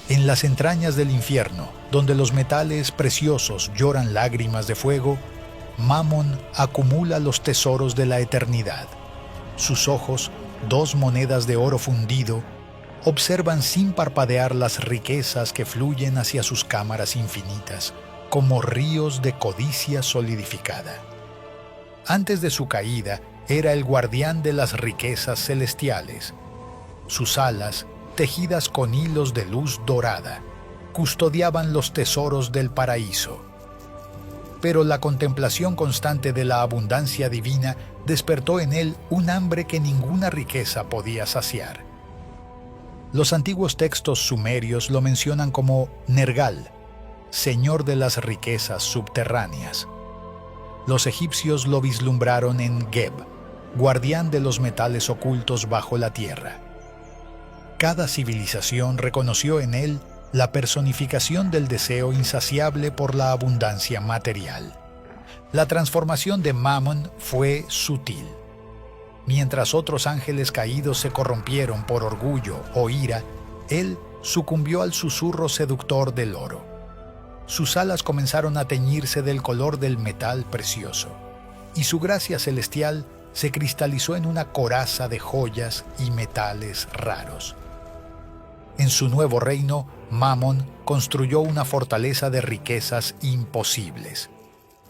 En las entrañas del infierno, donde los metales preciosos lloran lágrimas de fuego, Mamón acumula los tesoros de la eternidad. Sus ojos, dos monedas de oro fundido, observan sin parpadear las riquezas que fluyen hacia sus cámaras infinitas, como ríos de codicia solidificada. Antes de su caída, era el guardián de las riquezas celestiales. Sus alas, tejidas con hilos de luz dorada, custodiaban los tesoros del paraíso. Pero la contemplación constante de la abundancia divina despertó en él un hambre que ninguna riqueza podía saciar. Los antiguos textos sumerios lo mencionan como Nergal, señor de las riquezas subterráneas. Los egipcios lo vislumbraron en Geb, guardián de los metales ocultos bajo la tierra. Cada civilización reconoció en él la personificación del deseo insaciable por la abundancia material. La transformación de Mamón fue sutil. Mientras otros ángeles caídos se corrompieron por orgullo o ira, él sucumbió al susurro seductor del oro. Sus alas comenzaron a teñirse del color del metal precioso, y su gracia celestial se cristalizó en una coraza de joyas y metales raros. En su nuevo reino, Mamón construyó una fortaleza de riquezas imposibles.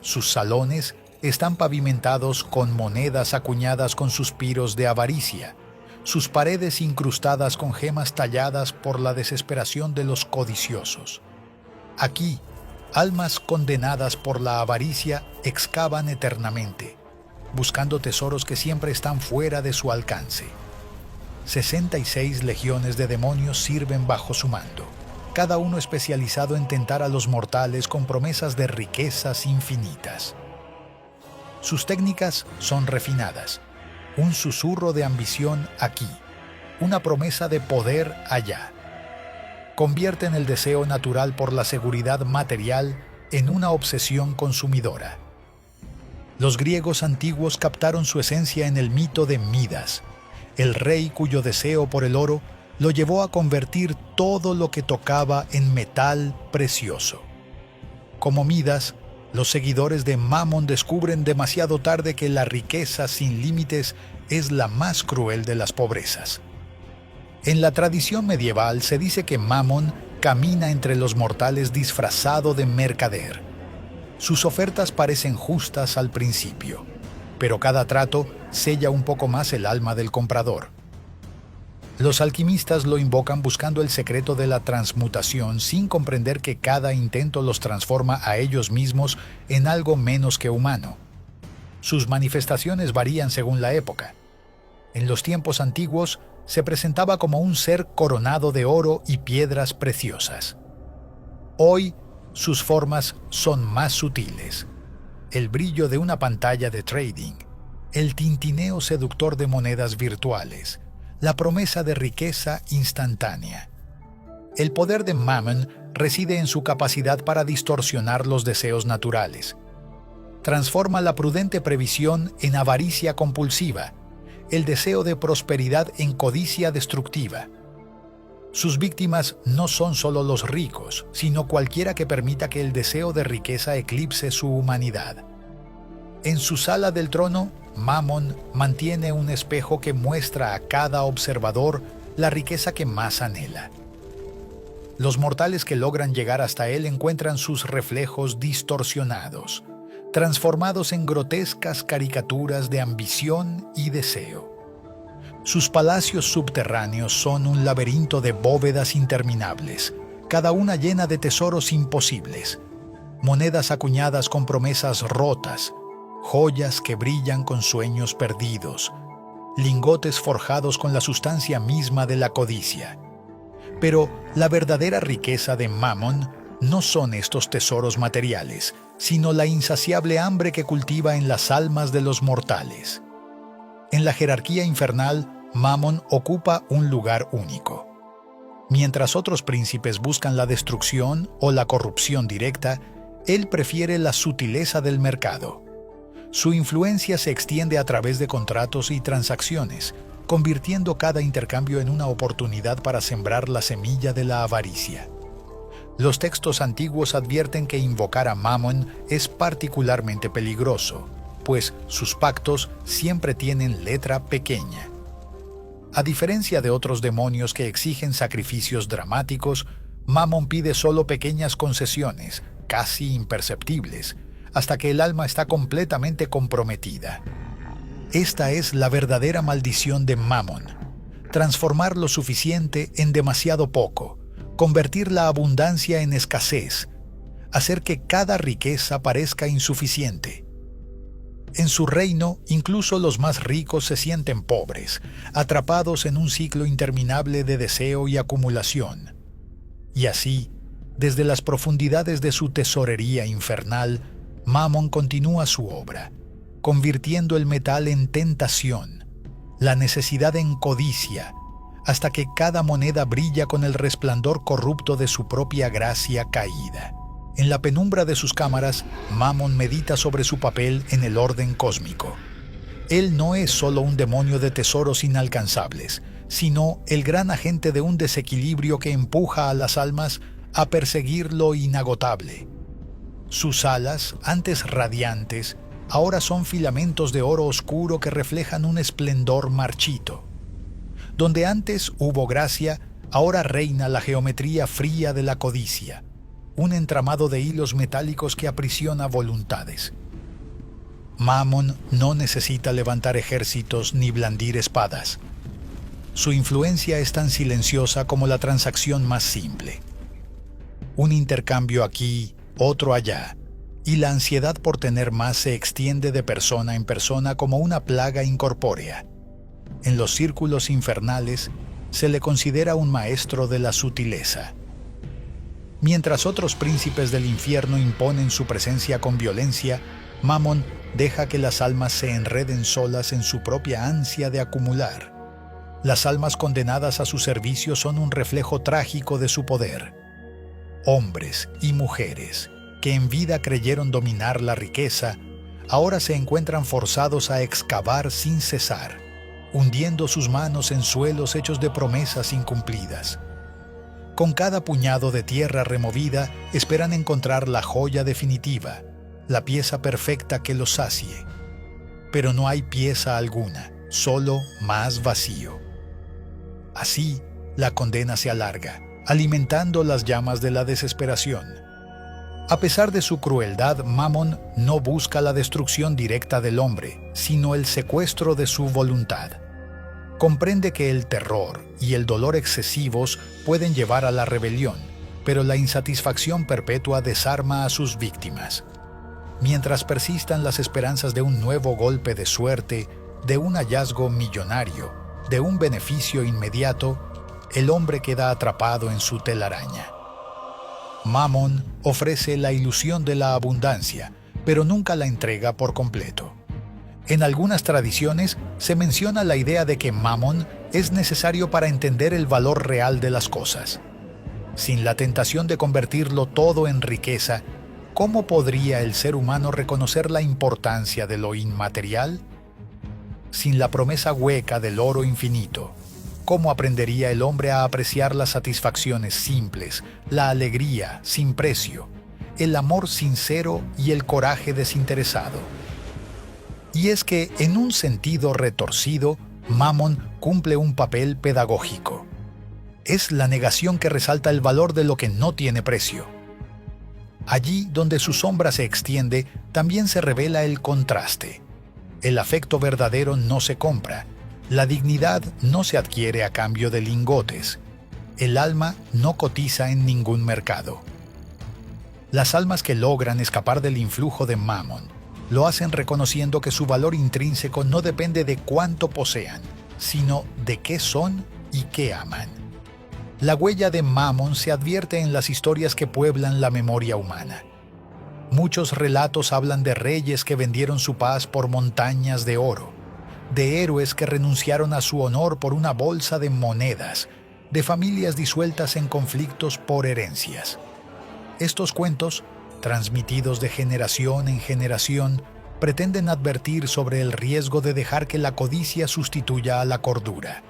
Sus salones están pavimentados con monedas acuñadas con suspiros de avaricia, sus paredes incrustadas con gemas talladas por la desesperación de los codiciosos. Aquí, almas condenadas por la avaricia excavan eternamente, buscando tesoros que siempre están fuera de su alcance. 66 legiones de demonios sirven bajo su mando, cada uno especializado en tentar a los mortales con promesas de riquezas infinitas. Sus técnicas son refinadas, un susurro de ambición aquí, una promesa de poder allá. Convierten el deseo natural por la seguridad material en una obsesión consumidora. Los griegos antiguos captaron su esencia en el mito de Midas, el rey cuyo deseo por el oro lo llevó a convertir todo lo que tocaba en metal precioso. Como Midas, los seguidores de Mamón descubren demasiado tarde que la riqueza sin límites es la más cruel de las pobrezas. En la tradición medieval se dice que Mamón camina entre los mortales disfrazado de mercader. Sus ofertas parecen justas al principio, pero cada trato sella un poco más el alma del comprador. Los alquimistas lo invocan buscando el secreto de la transmutación sin comprender que cada intento los transforma a ellos mismos en algo menos que humano. Sus manifestaciones varían según la época. En los tiempos antiguos se presentaba como un ser coronado de oro y piedras preciosas. Hoy sus formas son más sutiles. El brillo de una pantalla de trading, el tintineo seductor de monedas virtuales, la promesa de riqueza instantánea. El poder de Mamón reside en su capacidad para distorsionar los deseos naturales. Transforma la prudente previsión en avaricia compulsiva, el deseo de prosperidad en codicia destructiva. Sus víctimas no son solo los ricos, sino cualquiera que permita que el deseo de riqueza eclipse su humanidad. En su sala del trono, Mamón mantiene un espejo que muestra a cada observador la riqueza que más anhela. Los mortales que logran llegar hasta él encuentran sus reflejos distorsionados, transformados en grotescas caricaturas de ambición y deseo. Sus palacios subterráneos son un laberinto de bóvedas interminables, cada una llena de tesoros imposibles, monedas acuñadas con promesas rotas, joyas que brillan con sueños perdidos, lingotes forjados con la sustancia misma de la codicia. Pero la verdadera riqueza de Mamón no son estos tesoros materiales, sino la insaciable hambre que cultiva en las almas de los mortales. En la jerarquía infernal, Mamón ocupa un lugar único. Mientras otros príncipes buscan la destrucción o la corrupción directa, él prefiere la sutileza del mercado. Su influencia se extiende a través de contratos y transacciones, convirtiendo cada intercambio en una oportunidad para sembrar la semilla de la avaricia. Los textos antiguos advierten que invocar a Mamón es particularmente peligroso, pues sus pactos siempre tienen letra pequeña. A diferencia de otros demonios que exigen sacrificios dramáticos, Mamón pide solo pequeñas concesiones, casi imperceptibles, hasta que el alma está completamente comprometida. Esta es la verdadera maldición de Mamón: transformar lo suficiente en demasiado poco, convertir la abundancia en escasez, hacer que cada riqueza parezca insuficiente. En su reino, incluso los más ricos se sienten pobres, atrapados en un ciclo interminable de deseo y acumulación. Y así, desde las profundidades de su tesorería infernal, Mamón continúa su obra, convirtiendo el metal en tentación, la necesidad en codicia, hasta que cada moneda brilla con el resplandor corrupto de su propia gracia caída. En la penumbra de sus cámaras, Mamón medita sobre su papel en el orden cósmico. Él no es solo un demonio de tesoros inalcanzables, sino el gran agente de un desequilibrio que empuja a las almas a perseguir lo inagotable. Sus alas, antes radiantes, ahora son filamentos de oro oscuro que reflejan un esplendor marchito. Donde antes hubo gracia, ahora reina la geometría fría de la codicia, un entramado de hilos metálicos que aprisiona voluntades. Mamón no necesita levantar ejércitos ni blandir espadas. Su influencia es tan silenciosa como la transacción más simple. Un intercambio aquí, otro allá, y la ansiedad por tener más se extiende de persona en persona como una plaga incorpórea. En los círculos infernales se le considera un maestro de la sutileza. Mientras otros príncipes del infierno imponen su presencia con violencia, Mamón deja que las almas se enreden solas en su propia ansia de acumular. Las almas condenadas a su servicio son un reflejo trágico de su poder. Hombres y mujeres que en vida creyeron dominar la riqueza, ahora se encuentran forzados a excavar sin cesar, hundiendo sus manos en suelos hechos de promesas incumplidas. Con cada puñado de tierra removida, esperan encontrar la joya definitiva, la pieza perfecta que los sacie. Pero no hay pieza alguna, solo más vacío. Así, la condena se alarga, alimentando las llamas de la desesperación. A pesar de su crueldad, Mamón no busca la destrucción directa del hombre, sino el secuestro de su voluntad. Comprende que el terror y el dolor excesivos pueden llevar a la rebelión, pero la insatisfacción perpetua desarma a sus víctimas. Mientras persistan las esperanzas de un nuevo golpe de suerte, de un hallazgo millonario, de un beneficio inmediato, el hombre queda atrapado en su telaraña. Mamón ofrece la ilusión de la abundancia, pero nunca la entrega por completo. En algunas tradiciones se menciona la idea de que Mamón es necesario para entender el valor real de las cosas. Sin la tentación de convertirlo todo en riqueza, ¿cómo podría el ser humano reconocer la importancia de lo inmaterial? Sin la promesa hueca del oro infinito, ¿cómo aprendería el hombre a apreciar las satisfacciones simples, la alegría sin precio, el amor sincero y el coraje desinteresado? Y es que, en un sentido retorcido, Mamón cumple un papel pedagógico. Es la negación que resalta el valor de lo que no tiene precio. Allí donde su sombra se extiende, también se revela el contraste. El afecto verdadero no se compra. La dignidad no se adquiere a cambio de lingotes. El alma no cotiza en ningún mercado. Las almas que logran escapar del influjo de Mamón lo hacen reconociendo que su valor intrínseco no depende de cuánto posean, sino de qué son y qué aman. La huella de Mamón se advierte en las historias que pueblan la memoria humana. Muchos relatos hablan de reyes que vendieron su paz por montañas de oro, de héroes que renunciaron a su honor por una bolsa de monedas, de familias disueltas en conflictos por herencias. Estos cuentos, transmitidos de generación en generación, pretenden advertir sobre el riesgo de dejar que la codicia sustituya a la cordura.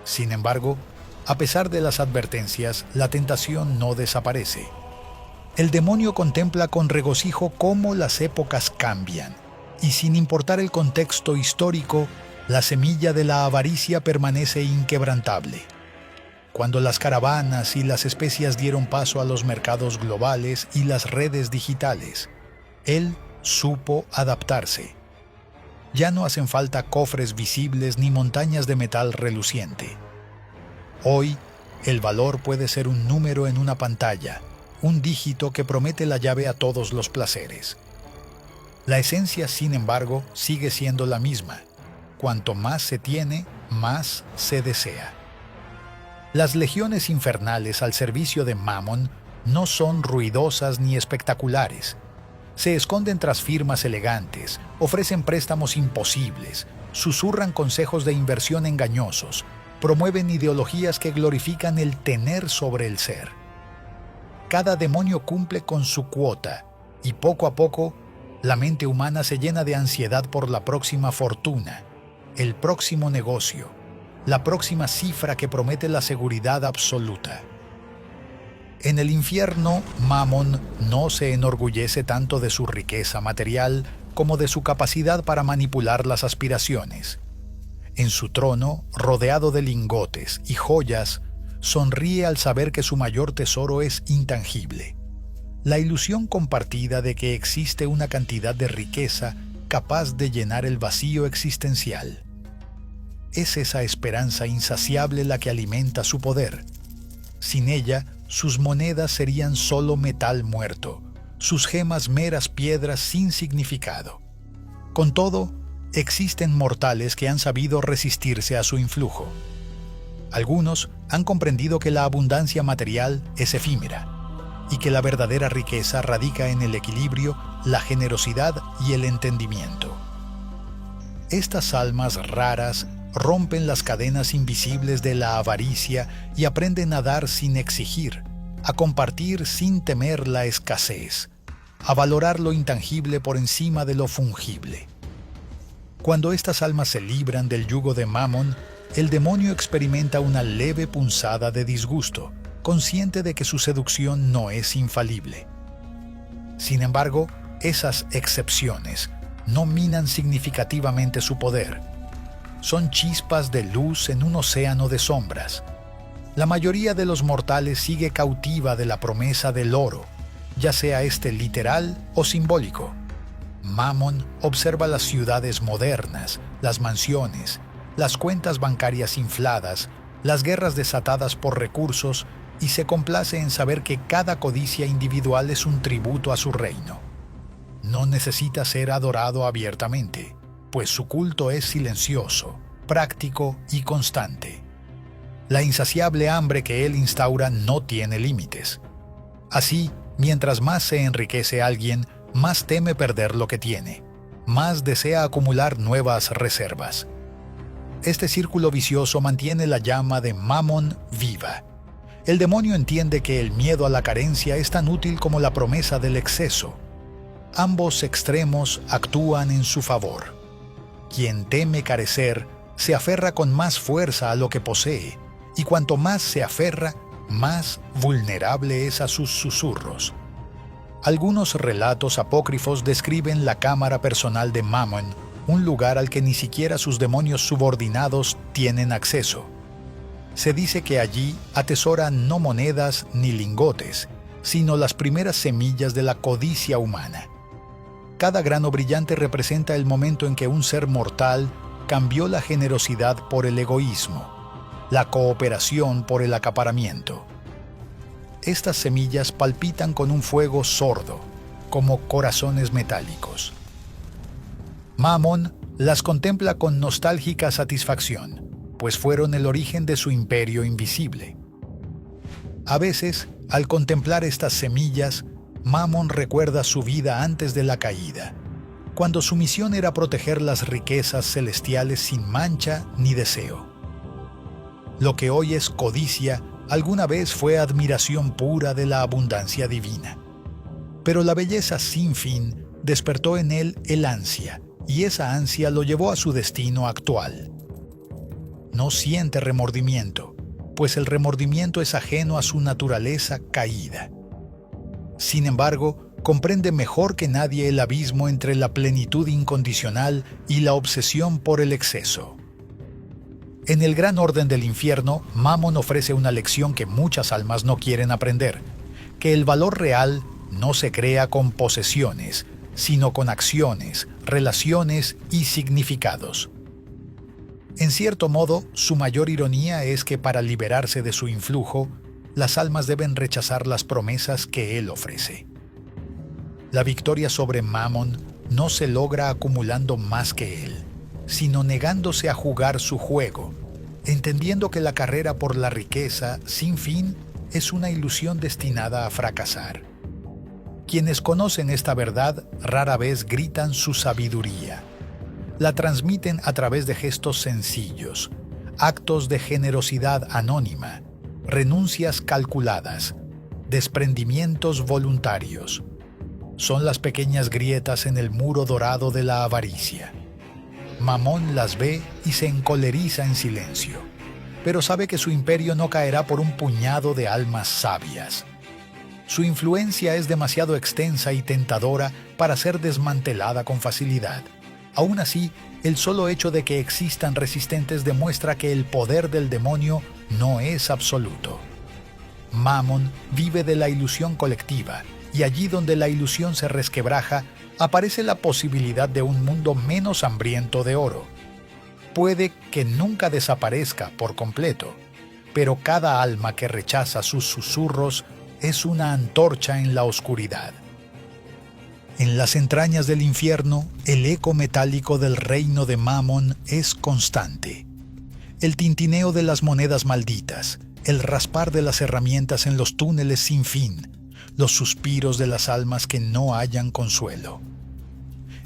Sin embargo, a pesar de las advertencias, la tentación no desaparece. El demonio contempla con regocijo cómo las épocas cambian, y sin importar el contexto histórico, la semilla de la avaricia permanece inquebrantable. Cuando las caravanas y las especias dieron paso a los mercados globales y las redes digitales, él supo adaptarse. Ya no hacen falta cofres visibles ni montañas de metal reluciente. Hoy, el valor puede ser un número en una pantalla, un dígito que promete la llave a todos los placeres. La esencia, sin embargo, sigue siendo la misma. Cuanto más se tiene, más se desea. Las legiones infernales al servicio de Mammon no son ruidosas ni espectaculares. Se esconden tras firmas elegantes, ofrecen préstamos imposibles, susurran consejos de inversión engañosos, promueven ideologías que glorifican el tener sobre el ser. Cada demonio cumple con su cuota, y poco a poco, la mente humana se llena de ansiedad por la próxima fortuna, el próximo negocio, la próxima cifra que promete la seguridad absoluta. En el infierno, Mammon no se enorgullece tanto de su riqueza material como de su capacidad para manipular las aspiraciones. En su trono, rodeado de lingotes y joyas, sonríe al saber que su mayor tesoro es intangible. La ilusión compartida de que existe una cantidad de riqueza capaz de llenar el vacío existencial. Es esa esperanza insaciable la que alimenta su poder. Sin ella, sus monedas serían solo metal muerto, sus gemas meras piedras sin significado. Con todo, existen mortales que han sabido resistirse a su influjo. Algunos han comprendido que la abundancia material es efímera y que la verdadera riqueza radica en el equilibrio, la generosidad y el entendimiento. Estas almas raras rompen las cadenas invisibles de la avaricia y aprenden a dar sin exigir, a compartir sin temer la escasez, a valorar lo intangible por encima de lo fungible. Cuando estas almas se libran del yugo de Mammon, el demonio experimenta una leve punzada de disgusto, consciente de que su seducción no es infalible. Sin embargo, esas excepciones no minan significativamente su poder. Son chispas de luz en un océano de sombras. La mayoría de los mortales sigue cautiva de la promesa del oro, ya sea este literal o simbólico. Mammon observa las ciudades modernas, las mansiones, las cuentas bancarias infladas, las guerras desatadas por recursos y se complace en saber que cada codicia individual es un tributo a su reino. No necesita ser adorado abiertamente, pues su culto es silencioso, práctico y constante. La insaciable hambre que él instaura no tiene límites. Así, mientras más se enriquece alguien, más teme perder lo que tiene, más desea acumular nuevas reservas. Este círculo vicioso mantiene la llama de Mammon viva. El demonio entiende que el miedo a la carencia es tan útil como la promesa del exceso. Ambos extremos actúan en su favor. Quien teme carecer se aferra con más fuerza a lo que posee, y cuanto más se aferra, más vulnerable es a sus susurros. Algunos relatos apócrifos describen la cámara personal de Mammon, un lugar al que ni siquiera sus demonios subordinados tienen acceso. Se dice que allí atesora no monedas ni lingotes, sino las primeras semillas de la codicia humana. Cada grano brillante representa el momento en que un ser mortal cambió la generosidad por el egoísmo, la cooperación por el acaparamiento. Estas semillas palpitan con un fuego sordo, como corazones metálicos. Mammon las contempla con nostálgica satisfacción, pues fueron el origen de su imperio invisible. A veces, al contemplar estas semillas, Mammon recuerda su vida antes de la caída, cuando su misión era proteger las riquezas celestiales sin mancha ni deseo. Lo que hoy es codicia, alguna vez fue admiración pura de la abundancia divina. Pero la belleza sin fin despertó en él el ansia, y esa ansia lo llevó a su destino actual. No siente remordimiento, pues el remordimiento es ajeno a su naturaleza caída. Sin embargo, comprende mejor que nadie el abismo entre la plenitud incondicional y la obsesión por el exceso. En el gran orden del infierno, Mammon ofrece una lección que muchas almas no quieren aprender, que el valor real no se crea con posesiones, sino con acciones, relaciones y significados. En cierto modo, su mayor ironía es que para liberarse de su influjo, las almas deben rechazar las promesas que él ofrece. La victoria sobre Mammon no se logra acumulando más que él, sino negándose a jugar su juego, entendiendo que la carrera por la riqueza sin fin es una ilusión destinada a fracasar. Quienes conocen esta verdad rara vez gritan su sabiduría. La transmiten a través de gestos sencillos, actos de generosidad anónima, renuncias calculadas, desprendimientos voluntarios. Son las pequeñas grietas en el muro dorado de la avaricia. Mammon las ve y se encoleriza en silencio, pero sabe que su imperio no caerá por un puñado de almas sabias. Su influencia es demasiado extensa y tentadora para ser desmantelada con facilidad. Aún así, el solo hecho de que existan resistentes demuestra que el poder del demonio no es absoluto. Mammon vive de la ilusión colectiva, y allí donde la ilusión se resquebraja, aparece la posibilidad de un mundo menos hambriento de oro. Puede que nunca desaparezca por completo, pero cada alma que rechaza sus susurros es una antorcha en la oscuridad. En las entrañas del infierno, el eco metálico del reino de Mammon es constante. El tintineo de las monedas malditas, el raspar de las herramientas en los túneles sin fin, los suspiros de las almas que no hallan consuelo.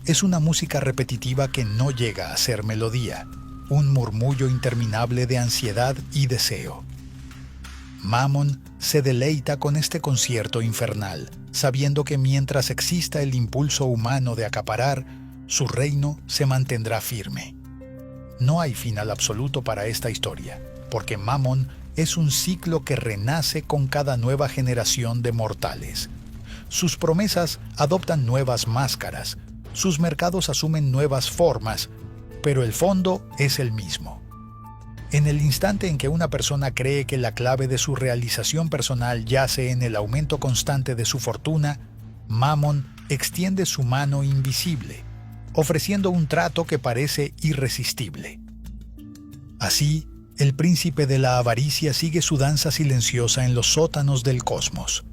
Es una música repetitiva que no llega a ser melodía, un murmullo interminable de ansiedad y deseo. Mammon se deleita con este concierto infernal, sabiendo que mientras exista el impulso humano de acaparar, su reino se mantendrá firme. No hay final absoluto para esta historia, porque Mammon es un ciclo que renace con cada nueva generación de mortales. Sus promesas adoptan nuevas máscaras, sus mercados asumen nuevas formas, pero el fondo es el mismo. En el instante en que una persona cree que la clave de su realización personal yace en el aumento constante de su fortuna, Mammon extiende su mano invisible, ofreciendo un trato que parece irresistible. Así, el príncipe de la avaricia sigue su danza silenciosa en los sótanos del cosmos.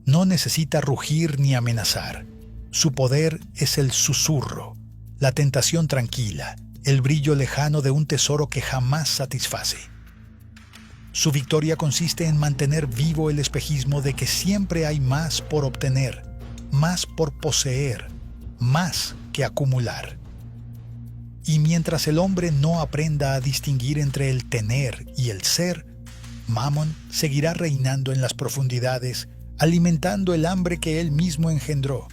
No necesita rugir ni amenazar. Su poder es el susurro, la tentación tranquila, el brillo lejano de un tesoro que jamás satisface. Su victoria consiste en mantener vivo el espejismo de que siempre hay más por obtener, más por poseer, más que acumular. Y mientras el hombre no aprenda a distinguir entre el tener y el ser, Mammon seguirá reinando en las profundidades, alimentando el hambre que él mismo engendró.